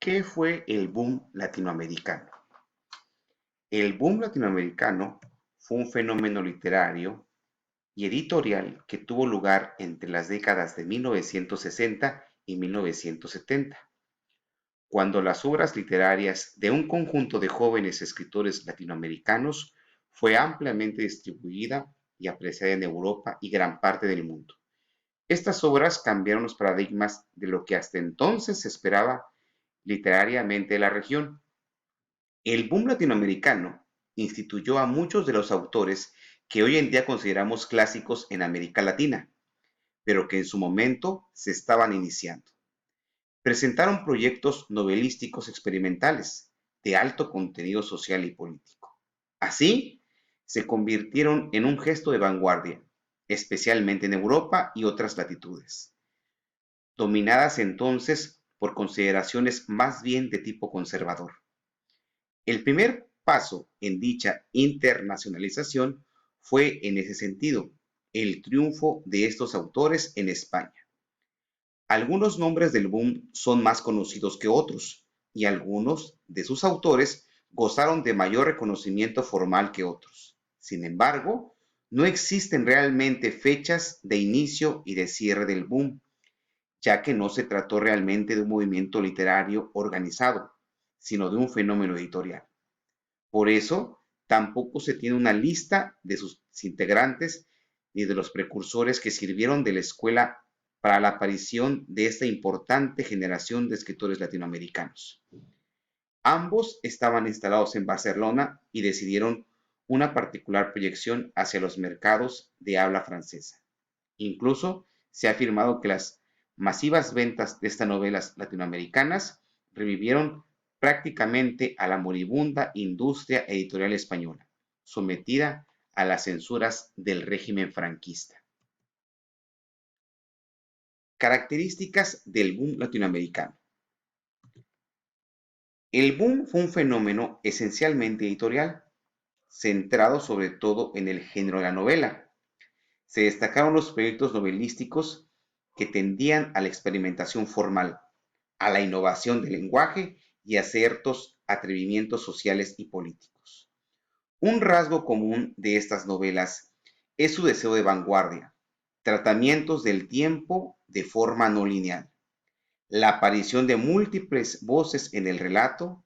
¿Qué fue el boom latinoamericano? El boom latinoamericano fue un fenómeno literario y editorial que tuvo lugar entre las décadas de 1960 y 1970, cuando las obras literarias de un conjunto de jóvenes escritores latinoamericanos fue ampliamente distribuida y apreciada en Europa y gran parte del mundo. Estas obras cambiaron los paradigmas de lo que hasta entonces se esperaba literariamente de la región. El boom latinoamericano instituyó a muchos de los autores que hoy en día consideramos clásicos en América Latina, pero que en su momento se estaban iniciando. Presentaron proyectos novelísticos experimentales de alto contenido social y político. Así, se convirtieron en un gesto de vanguardia, especialmente en Europa y otras latitudes, dominadas entonces por consideraciones más bien de tipo conservador. El primer paso en dicha internacionalización fue, en ese sentido, el triunfo de estos autores en España. Algunos nombres del boom son más conocidos que otros, y algunos de sus autores gozaron de mayor reconocimiento formal que otros. Sin embargo, no existen realmente fechas de inicio y de cierre del boom, ya que no se trató realmente de un movimiento literario organizado, sino de un fenómeno editorial. Por eso, tampoco se tiene una lista de sus integrantes ni de los precursores que sirvieron de la escuela para la aparición de esta importante generación de escritores latinoamericanos. Ambos estaban instalados en Barcelona y decidieron una particular proyección hacia los mercados de habla francesa. Incluso se ha afirmado que las masivas ventas de estas novelas latinoamericanas revivieron prácticamente a la moribunda industria editorial española, sometida a las censuras del régimen franquista. Características del boom latinoamericano. El boom fue un fenómeno esencialmente editorial, centrado sobre todo en el género de la novela. Se destacaron los proyectos novelísticos que tendían a la experimentación formal, a la innovación del lenguaje y a ciertos atrevimientos sociales y políticos. Un rasgo común de estas novelas es su deseo de vanguardia, tratamientos del tiempo de forma no lineal, la aparición de múltiples voces en el relato,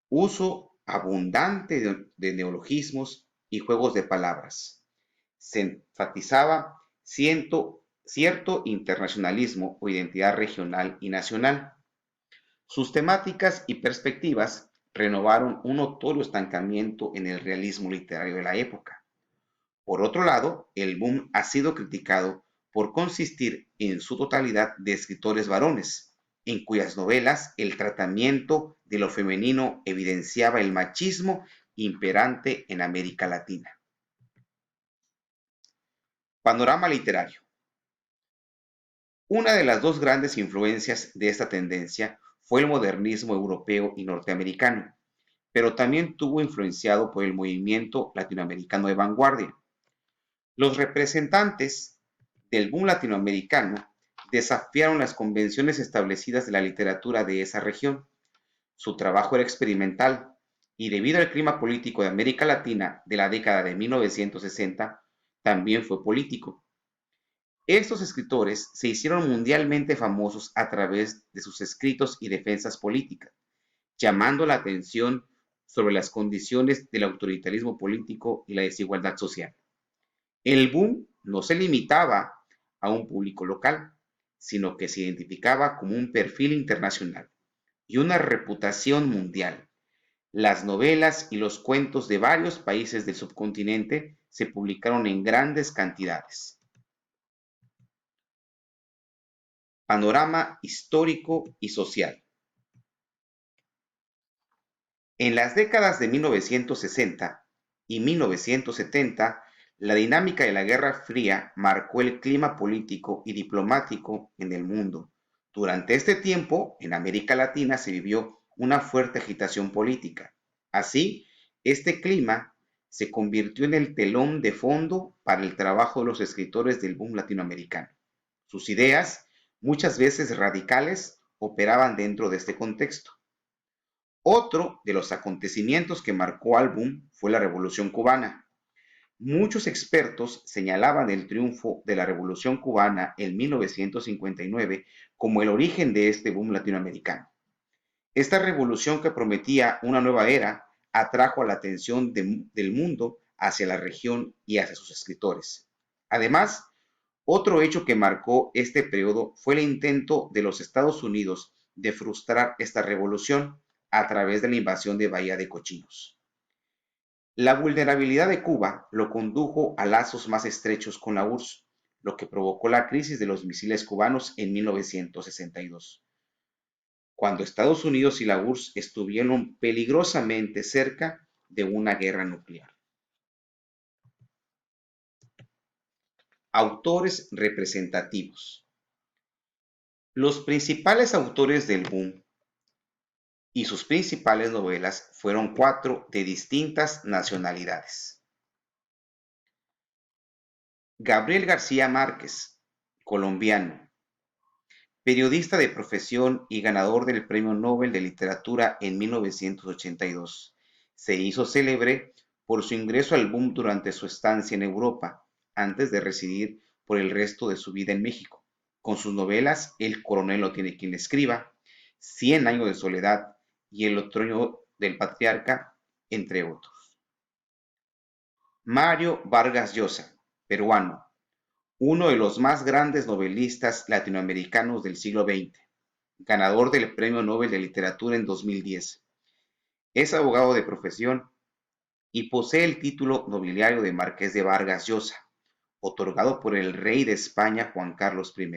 uso abundante de neologismos y juegos de palabras. Se enfatizaba cierto internacionalismo o identidad regional y nacional. Sus temáticas y perspectivas renovaron un notorio estancamiento en el realismo literario de la época. Por otro lado, el boom ha sido criticado por consistir en su totalidad de escritores varones, en cuyas novelas el tratamiento de lo femenino evidenciaba el machismo imperante en América Latina. Panorama literario. Una de las dos grandes influencias de esta tendencia fue el modernismo europeo y norteamericano, pero también tuvo influenciado por el movimiento latinoamericano de vanguardia. Los representantes del boom latinoamericano desafiaron las convenciones establecidas de la literatura de esa región. Su trabajo era experimental y debido al clima político de América Latina de la década de 1960, también fue político. Estos escritores se hicieron mundialmente famosos a través de sus escritos y defensas políticas, llamando la atención sobre las condiciones del autoritarismo político y la desigualdad social. El boom no se limitaba a un público local, sino que se identificaba como un perfil internacional y una reputación mundial. Las novelas y los cuentos de varios países del subcontinente se publicaron en grandes cantidades. Panorama histórico y social. En las décadas de 1960 y 1970, la dinámica de la Guerra Fría marcó el clima político y diplomático en el mundo. Durante este tiempo, en América Latina se vivió una fuerte agitación política. Así, este clima se convirtió en el telón de fondo para el trabajo de los escritores del boom latinoamericano. Sus ideas, muchas veces radicales, operaban dentro de este contexto. Otro de los acontecimientos que marcó al boom fue la Revolución Cubana. Muchos expertos señalaban el triunfo de la Revolución Cubana en 1959 como el origen de este boom latinoamericano. Esta revolución que prometía una nueva era atrajo la atención del mundo hacia la región y hacia sus escritores. Además, otro hecho que marcó este periodo fue el intento de los Estados Unidos de frustrar esta revolución a través de la invasión de Bahía de Cochinos. La vulnerabilidad de Cuba lo condujo a lazos más estrechos con la URSS, lo que provocó la crisis de los misiles cubanos en 1962, cuando Estados Unidos y la URSS estuvieron peligrosamente cerca de una guerra nuclear. Autores representativos. Los principales autores del boom y sus principales novelas fueron 4 de distintas nacionalidades. Gabriel García Márquez, colombiano, periodista de profesión y ganador del Premio Nobel de Literatura en 1982. Se hizo célebre por su ingreso al boom durante su estancia en Europa, antes de residir por el resto de su vida en México, con sus novelas El coronel no tiene quien le escriba, 100 años de soledad y El otoño del patriarca, entre otros. Mario Vargas Llosa, peruano, uno de los más grandes novelistas latinoamericanos del siglo XX, ganador del Premio Nobel de Literatura en 2010. Es abogado de profesión y posee el título nobiliario de Marqués de Vargas Llosa, otorgado por el rey de España Juan Carlos I.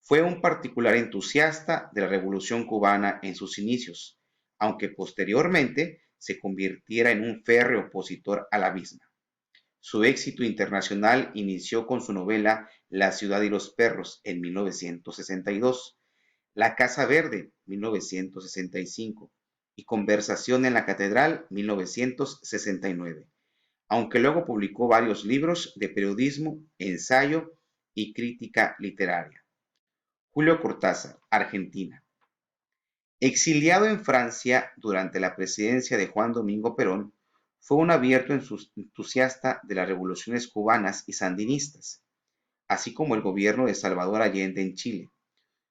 Fue un particular entusiasta de la Revolución Cubana en sus inicios, aunque posteriormente se convirtiera en un férreo opositor a la misma. Su éxito internacional inició con su novela La ciudad y los perros en 1962, La Casa Verde, 1965, y Conversación en la Catedral, 1969, aunque luego publicó varios libros de periodismo, ensayo y crítica literaria. Julio Cortázar, Argentina. Exiliado en Francia durante la presidencia de Juan Domingo Perón, fue un abierto entusiasta de las revoluciones cubanas y sandinistas, así como el gobierno de Salvador Allende en Chile.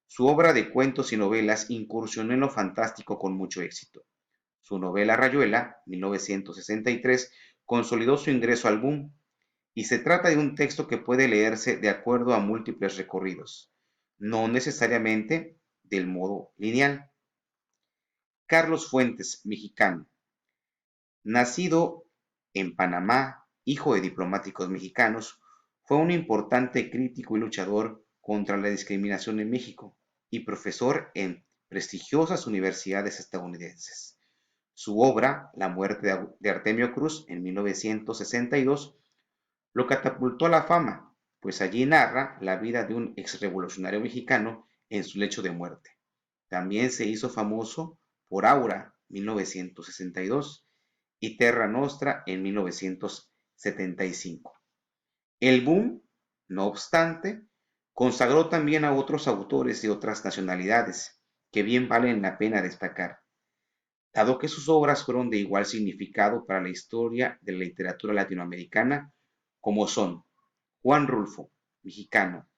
Su obra de cuentos y novelas incursionó en lo fantástico con mucho éxito. Su novela Rayuela, 1963, consolidó su ingreso al boom, y se trata de un texto que puede leerse de acuerdo a múltiples recorridos, no necesariamente del modo lineal. Carlos Fuentes, mexicano. Nacido en Panamá, hijo de diplomáticos mexicanos, fue un importante crítico y luchador contra la discriminación en México y profesor en prestigiosas universidades estadounidenses. Su obra, La muerte de Artemio Cruz, en 1962, lo catapultó a la fama, pues allí narra la vida de un exrevolucionario mexicano en su lecho de muerte. También se hizo famoso por Aura, 1962, y Terra Nostra en 1975. El boom, no obstante, consagró también a otros autores de otras nacionalidades, que bien valen la pena destacar, dado que sus obras fueron de igual significado para la historia de la literatura latinoamericana, como son Juan Rulfo, mexicano,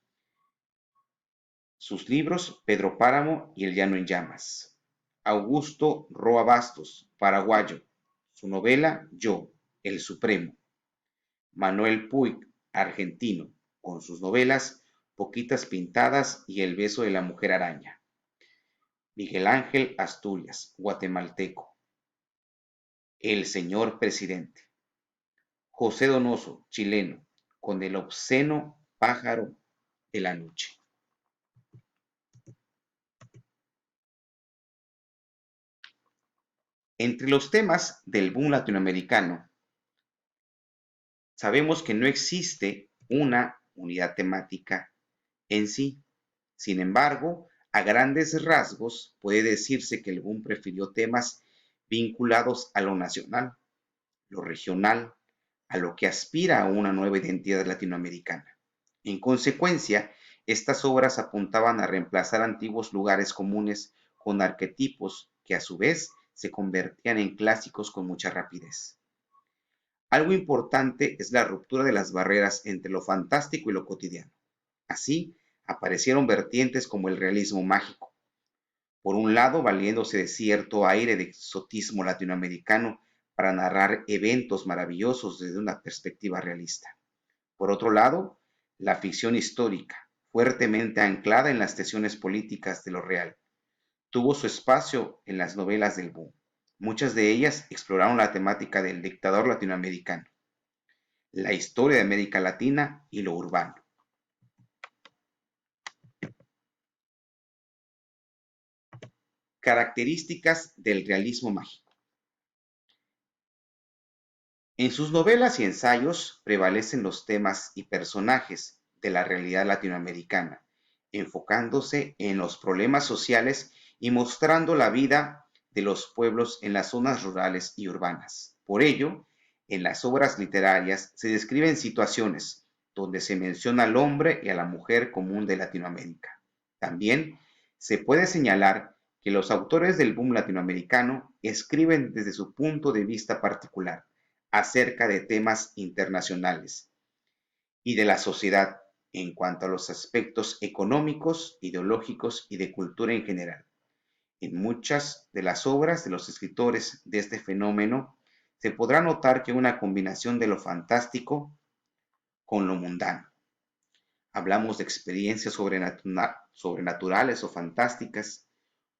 sus libros Pedro Páramo y El llano en llamas; Augusto Roa Bastos, paraguayo, su novela Yo, el Supremo; Manuel Puig, argentino, con sus novelas Poquitas pintadas y El beso de la mujer araña; Miguel Ángel Asturias, guatemalteco, El señor presidente; José Donoso, chileno, con El obsceno pájaro de la noche. Entre los temas del boom latinoamericano, sabemos que no existe una unidad temática en sí. Sin embargo, a grandes rasgos puede decirse que el boom prefirió temas vinculados a lo nacional, lo regional, a lo que aspira a una nueva identidad latinoamericana. En consecuencia, estas obras apuntaban a reemplazar antiguos lugares comunes con arquetipos que a su vez se convertían en clásicos con mucha rapidez. Algo importante es la ruptura de las barreras entre lo fantástico y lo cotidiano. Así, aparecieron vertientes como el realismo mágico, por un lado valiéndose de cierto aire de exotismo latinoamericano para narrar eventos maravillosos desde una perspectiva realista. Por otro lado, la ficción histórica, fuertemente anclada en las tensiones políticas de lo real, tuvo su espacio en las novelas del boom. Muchas de ellas exploraron la temática del dictador latinoamericano, la historia de América Latina y lo urbano. Características del realismo mágico. En sus novelas y ensayos prevalecen los temas y personajes de la realidad latinoamericana, enfocándose en los problemas sociales y mostrando la vida de los pueblos en las zonas rurales y urbanas. Por ello, en las obras literarias se describen situaciones donde se menciona al hombre y a la mujer común de Latinoamérica. También se puede señalar que los autores del boom latinoamericano escriben desde su punto de vista particular acerca de temas internacionales y de la sociedad en cuanto a los aspectos económicos, ideológicos y de cultura en general. En muchas de las obras de los escritores de este fenómeno se podrá notar que una combinación de lo fantástico con lo mundano. Hablamos de experiencias sobrenaturales o fantásticas,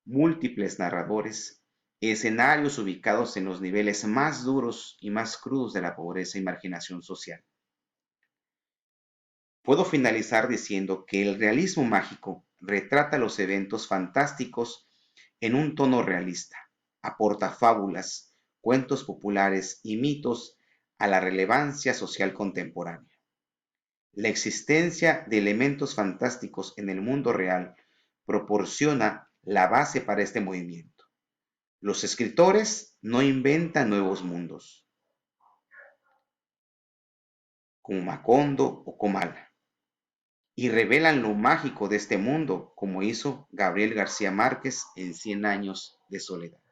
múltiples narradores, escenarios ubicados en los niveles más duros y más crudos de la pobreza y marginación social. Puedo finalizar diciendo que el realismo mágico retrata los eventos fantásticos en un tono realista, aporta fábulas, cuentos populares y mitos a la relevancia social contemporánea. La existencia de elementos fantásticos en el mundo real proporciona la base para este movimiento. Los escritores no inventan nuevos mundos, como Macondo o Comala, y revelan lo mágico de este mundo, como hizo Gabriel García Márquez en Cien años de soledad.